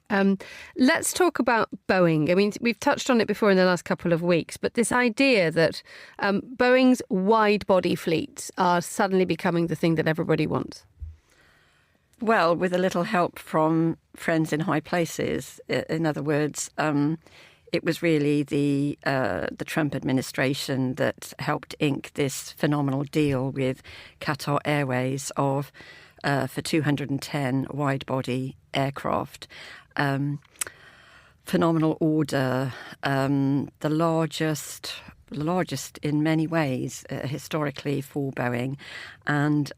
Let's talk about Boeing. I mean, we've touched on it before in the last couple of weeks, but this idea that Boeing's wide-body fleets are suddenly becoming the thing that everybody wants. Well, with a little help from friends in high places. In other words, it was really the Trump administration that helped ink this phenomenal deal with Qatar Airways for 210 wide-body aircraft. Phenomenal order, the largest in many ways historically for Boeing, and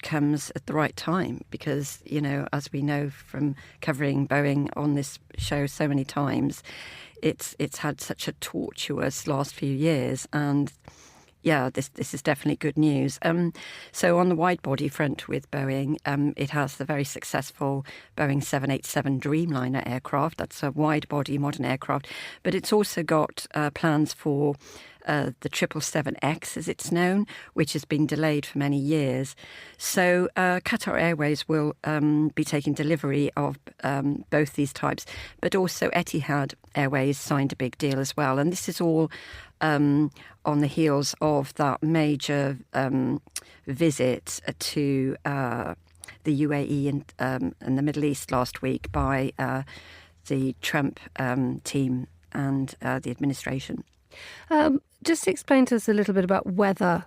comes at the right time because, you know, as we know from covering Boeing on this show so many times, it's had such a tortuous last few years, and yeah, this is definitely good news. So on the wide-body front with Boeing, it has the very successful Boeing 787 Dreamliner aircraft. That's a wide-body modern aircraft. But it's also got plans for the 777X, as it's known, which has been delayed for many years. So Qatar Airways will be taking delivery of both these types, but also Etihad Airways signed a big deal as well. And this is all on the heels of that major visit to the UAE and the Middle East last week by the Trump team and the administration. Just explain to us a little bit about whether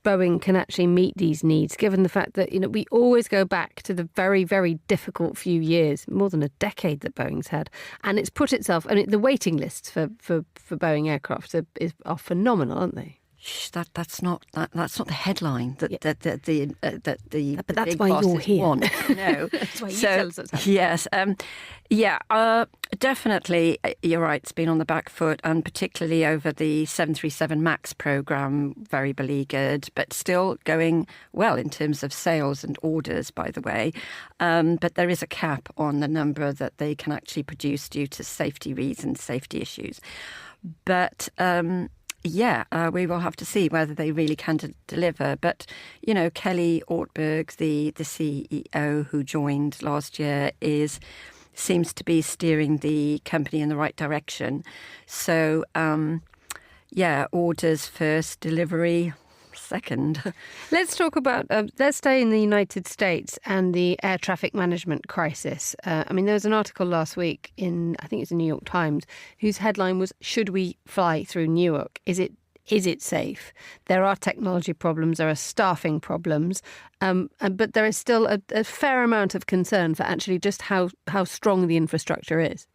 Boeing can actually meet these needs, given the fact that, we always go back to the very, very difficult few years, more than a decade that Boeing's had. And it's put itself, the waiting lists for Boeing aircraft are phenomenal, aren't they? That's not the headline that the but that's big why you're bosses here. want. No, that's why you tell us what's happening. Yes, definitely. You're right. It's been on the back foot, and particularly over the 737 MAX program, very beleaguered, but still going well in terms of sales and orders. By the way, but there is a cap on the number that they can actually produce due to safety reasons, safety issues. But we will have to see whether they really can deliver. But, Kelly Ortberg, the CEO who joined last year, seems to be steering the company in the right direction. So, orders first, delivery second. Let's talk about, let's stay in the United States and the air traffic management crisis. There was an article last week in, I think it's the New York Times, whose headline was, "Should we fly through Newark? Is it safe?" There are technology problems, there are staffing problems, but there is still a fair amount of concern for actually just how strong the infrastructure is.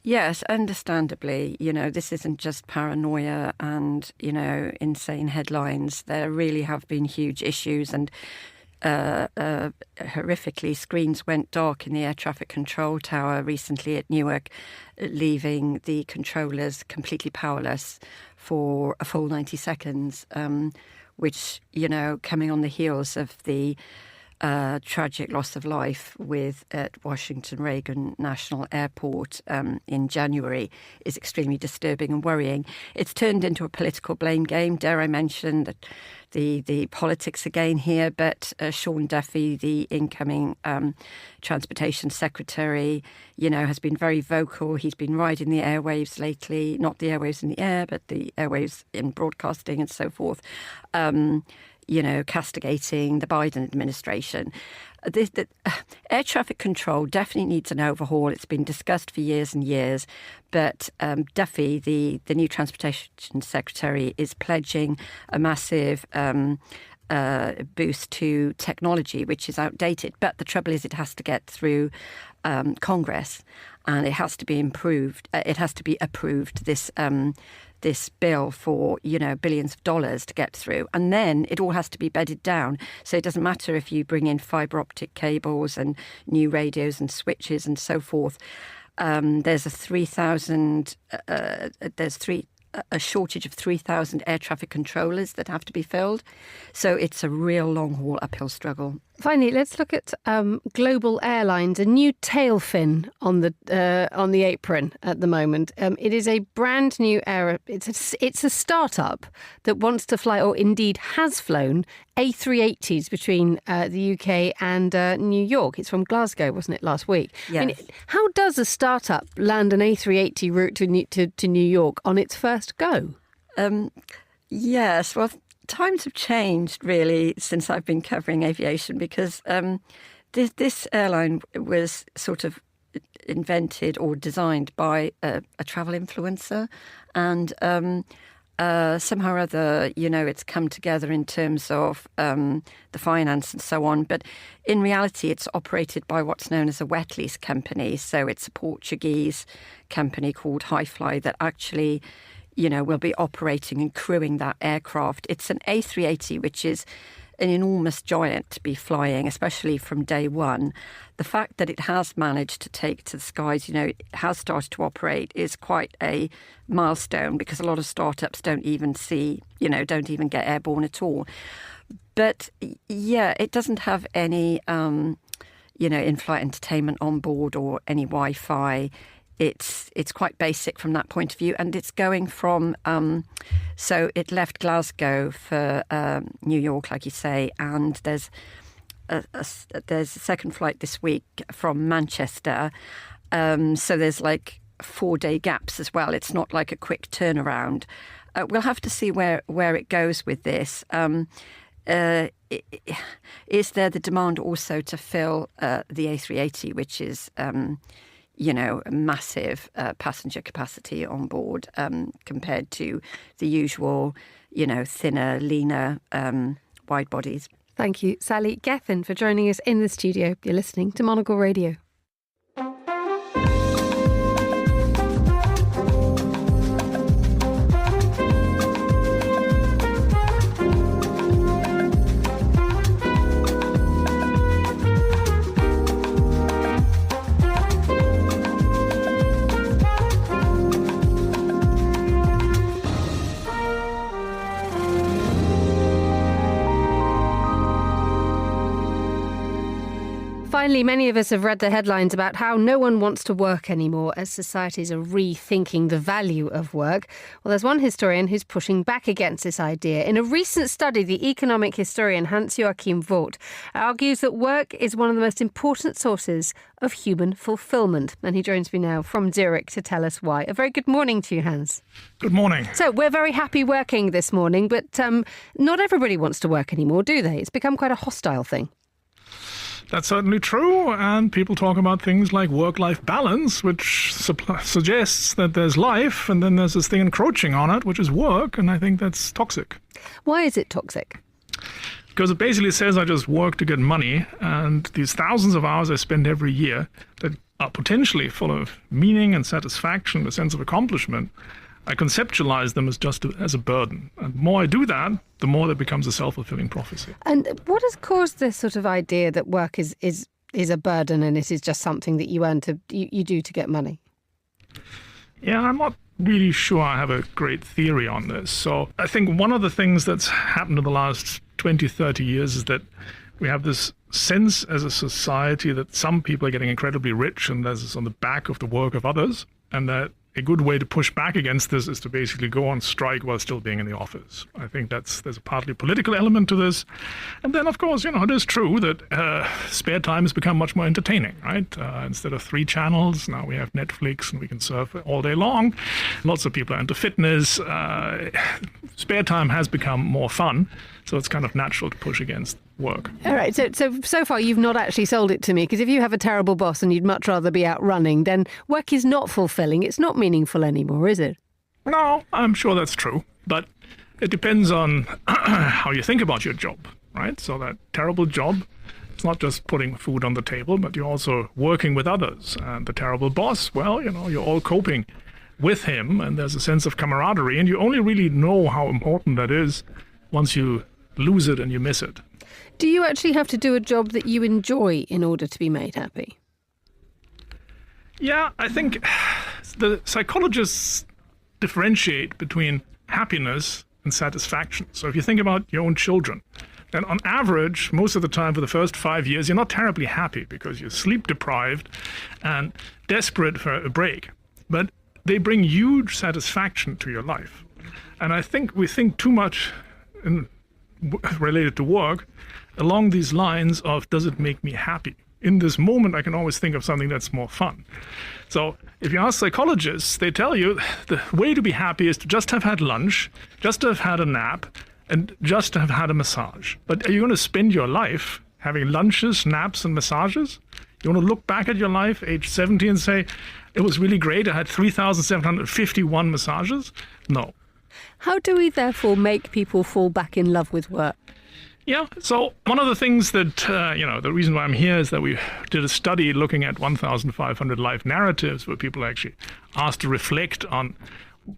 Yes, understandably, this isn't just paranoia and, insane headlines. There really have been huge issues, and horrifically, screens went dark in the air traffic control tower recently at Newark, leaving the controllers completely powerless for a full 90 seconds, which, coming on the heels of the tragic loss of life at Washington Reagan National Airport in January, is extremely disturbing and worrying. It's turned into a political blame game. Dare I mention that the politics again here, but Sean Duffy, the incoming Transportation Secretary, has been very vocal. He's been riding the airwaves lately, not the airwaves in the air, but the airwaves in broadcasting and so forth. Castigating the Biden administration. The air traffic control definitely needs an overhaul. It's been discussed for years and years, but Duffy, the new Transportation Secretary, is pledging a massive boost to technology, which is outdated. But the trouble is, it has to get through Congress, and it has to be improved. It has to be approved. This bill for, billions of dollars to get through. And then it all has to be bedded down. So it doesn't matter if you bring in fibre optic cables and new radios and switches and so forth. There's a shortage of 3,000 air traffic controllers that have to be filled. So it's a real long-haul uphill struggle. Finally, let's look at global airlines. A new tail fin on the apron at the moment. It is a brand new It's a startup that wants to fly, or indeed has flown, A380s between the UK and New York. It's from Glasgow, wasn't it, last week? Yes. How does a startup land an A380 route to New York on its first go? Yes, well, times have changed really since I've been covering aviation, because this airline was sort of invented or designed by a travel influencer, and somehow or other, it's come together in terms of the finance and so on. But in reality, it's operated by what's known as a wet lease company. So it's a Portuguese company called Highfly that actually, will be operating and crewing that aircraft. It's an A380, which is an enormous giant to be flying, especially from day one. The fact that it has managed to take to the skies, it has started to operate, is quite a milestone, because a lot of startups don't even get airborne at all. But yeah, it doesn't have any, in-flight entertainment on board or any Wi-Fi. It's quite basic from that point of view, and it's going from. So it left Glasgow for New York, like you say, and there's a second flight this week from Manchester. So there's like 4-day gaps as well. It's not like a quick turnaround. We'll have to see where it goes with this. Is there the demand also to fill the A380, which is massive passenger capacity on board compared to the usual, thinner, leaner wide bodies. Thank you, Sally Gethin, for joining us in the studio. You're listening to Monocle Radio. Finally, many of us have read the headlines about how no one wants to work anymore as societies are rethinking the value of work. Well, there's one historian who's pushing back against this idea. In a recent study, the economic historian Hans-Joachim Vogt argues that work is one of the most important sources of human fulfillment. And he joins me now from Zurich to tell us why. A very good morning to you, Hans. Good morning. So we're very happy working this morning, but not everybody wants to work anymore, do they? It's become quite a hostile thing. That's certainly true, and people talk about things like work-life balance, which suggests that there's life, and then there's this thing encroaching on it, which is work, and I think that's toxic. Why is it toxic? Because it basically says I just work to get money, and these thousands of hours I spend every year that are potentially full of meaning and satisfaction, a sense of accomplishment, I conceptualize them as just as a burden. And the more I do that, the more that becomes a self-fulfilling prophecy. And what has caused this sort of idea that work is a burden and it is just something that you do to get money? Yeah, I'm not really sure I have a great theory on this. So I think one of the things that's happened in the last 20, 30 years is that we have this sense as a society that some people are getting incredibly rich and this is on the back of the work of others, and that a good way to push back against this is to basically go on strike while still being in the office. I think there's a partly political element to this. And then, of course, it is true that spare time has become much more entertaining, right? Instead of 3 channels, now we have Netflix and we can surf all day long. Lots of people are into fitness. Spare time has become more fun. So it's kind of natural to push against work. All right. So far, you've not actually sold it to me, because if you have a terrible boss and you'd much rather be out running, then work is not fulfilling. It's not meaningful anymore, is it? No, I'm sure that's true. But it depends on how you think about your job, right? So that terrible job, it's not just putting food on the table, but you're also working with others. And the terrible boss, well, you're all coping with him, and there's a sense of camaraderie. And you only really know how important that is once you lose it and you miss it. Do you actually have to do a job that you enjoy in order to be made happy? Yeah, I think the psychologists differentiate between happiness and satisfaction. So if you think about your own children, then on average, most of the time for the first 5 years, you're not terribly happy because you're sleep deprived and desperate for a break. But they bring huge satisfaction to your life. And I think we think too much related to work along these lines of, does it make me happy? In this moment, I can always think of something that's more fun. So if you ask psychologists, they tell you the way to be happy is to just have had lunch, just to have had a nap, and just to have had a massage. But are you going to spend your life having lunches, naps, and massages? You want to look back at your life, age 70, and say, it was really great, I had 3,751 massages? No. How do we therefore make people fall back in love with work? Yeah, so one of the things that, the reason why I'm here is that we did a study looking at 1,500 life narratives where people actually asked to reflect on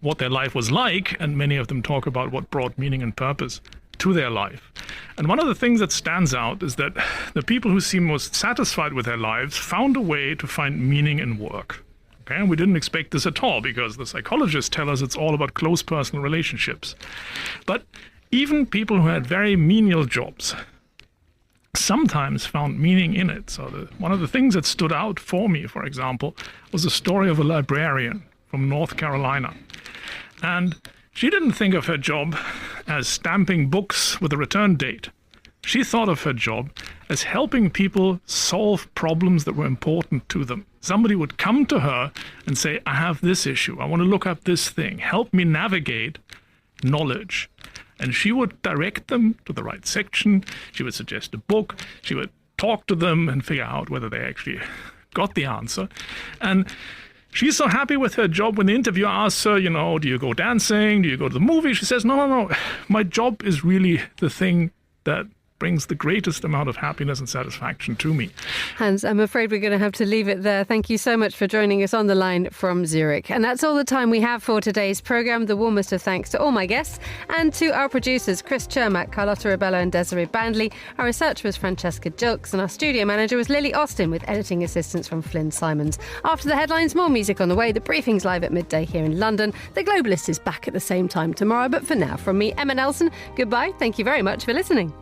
what their life was like, and many of them talk about what brought meaning and purpose to their life. And one of the things that stands out is that the people who seem most satisfied with their lives found a way to find meaning in work. Okay? And we didn't expect this at all, because the psychologists tell us it's all about close personal relationships. But even people who had very menial jobs sometimes found meaning in it. So one of the things that stood out for me, for example, was the story of a librarian from North Carolina. And she didn't think of her job as stamping books with a return date. She thought of her job as helping people solve problems that were important to them. Somebody would come to her and say, I have this issue, I want to look up this thing, help me navigate knowledge. And she would direct them to the right section, she would suggest a book, she would talk to them and figure out whether they actually got the answer. And she's so happy with her job. When the interviewer asks her, do you go dancing? Do you go to the movie? She says, no. My job is really the thing that brings the greatest amount of happiness and satisfaction to me. Hans, I'm afraid we're going to have to leave it there. Thank you so much for joining us on the line from Zurich. And that's all the time we have for today's programme. The warmest of thanks to all my guests and to our producers, Chris Chermak, Carlotta Rebello and Desiree Bandley. Our researcher was Francesca Jilks and our studio manager was Lily Austin with editing assistance from Flynn Simons. After the headlines, more music on the way. The briefing's live at midday here in London. The Globalist is back at the same time tomorrow. But for now, from me, Emma Nelson, goodbye. Thank you very much for listening.